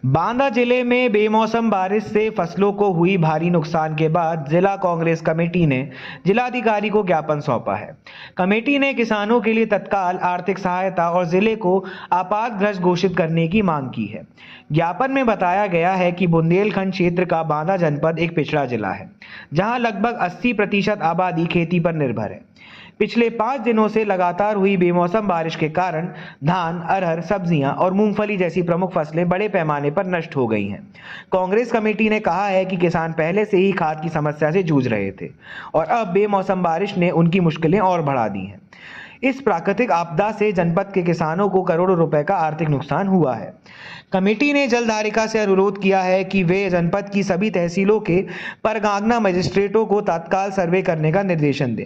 बांदा जिले में बेमौसम बारिश से फसलों को हुई भारी नुकसान के बाद जिला कांग्रेस कमेटी ने जिलाधिकारी को ज्ञापन सौंपा है। कमेटी ने किसानों के लिए तत्काल आर्थिक सहायता और जिले को आपातग्रस्त घोषित करने की मांग की है। ज्ञापन में बताया गया है कि बुंदेलखंड क्षेत्र का बांदा जनपद एक पिछड़ा जिला है, जहां लगभग 80% आबादी खेती पर निर्भर है। पिछले 5 दिनों से लगातार हुई बेमौसम बारिश के कारण धान, अरहर, सब्जियां और मूंगफली जैसी प्रमुख फसलें बड़े पैमाने पर नष्ट हो गई हैं। कांग्रेस कमेटी ने कहा है कि किसान पहले से ही खाद की समस्या से जूझ रहे थे और अब बेमौसम बारिश ने उनकी मुश्किलें और बढ़ा दी हैं। इस प्राकृतिक आपदा से जनपद के किसानों को करोड़ों रुपए का आर्थिक नुकसान हुआ है। कमेटी ने जलधारिका से अनुरोध किया है कि वे जनपद की सभी तहसीलों के परगना मजिस्ट्रेटों को तत्काल सर्वे करने का निर्देशन दें।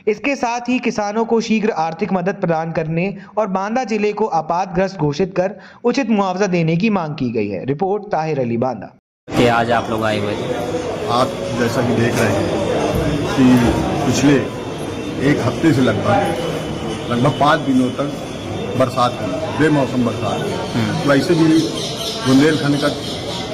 इसके साथ ही किसानों को शीघ्र आर्थिक मदद प्रदान करने और बांदा जिले को आपातग्रस्त घोषित कर उचित मुआवजा देने की मांग की गई है। रिपोर्ट ताहिर अली, बांदा। कि आज आप लोग आए हुए थे। आप जैसा कि देख रहे हैं कि पिछले एक हफ्ते से लगभग 5 दिनों तक बरसात हुई, बेमौसम बरसात। वैसे भी बुंदेलखंड का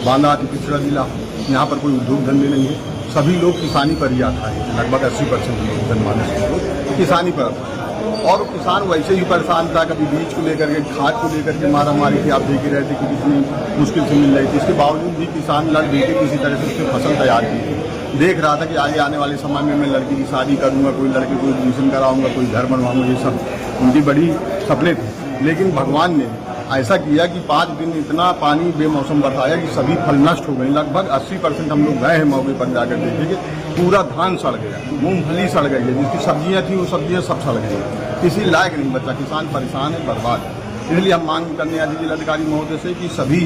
बांदा अति पिछड़ा जिला, यहाँ पर कोई उद्योग धंधे नहीं है। सभी लोग किसानी पर ही आधारित हैं। लगभग 80% लोग जनमानस लोग किसानी पर आधारित, और किसान वैसे ही परेशान था। कभी बीज को लेकर के, खाद को लेकर के मारा मारी थी। आप देख ही रहे थे कि कितनी मुश्किल से मिल रही थी। इसके बावजूद भी किसान लड़ के किसी तरह से उसकी फसल तैयार की थी। देख रहा था कि आगे आने वाले समय में मैं लड़की की शादी करूंगा, कोई लड़के को एडमिशन कराऊंगा, कोई घर बनवाऊंगा। ये सब उनकी बड़ी सपने थे। लेकिन भगवान ने ऐसा किया कि 5 दिन इतना पानी बेमौसम बरसाया कि सभी फल नष्ट हो गए। लगभग 80% हम लोग गए हैं मौके पर जाकर देखे कि पूरा धान सड़ गया, मूंगफली सड़ गई है, जिसकी सब्जियां थी वो सब्जियां सब सड़ गई, किसी लायक नहीं बचा। किसान परेशान है, बर्बाद है। इसलिए हम मांग करने आए जिलाधिकारी महोदय से कि सभी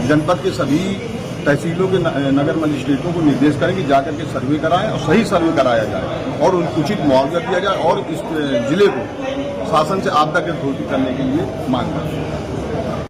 जनपद के सभी तहसीलों के नगर मजिस्ट्रेटों को निर्देश करें कि जाकर के सर्वे कराएं और सही सर्वे कराया जाए और उचित मुआवजा दिया जाए और इस जिले को शासन से आपदा के घोषित करने के लिए मांग करते हैं।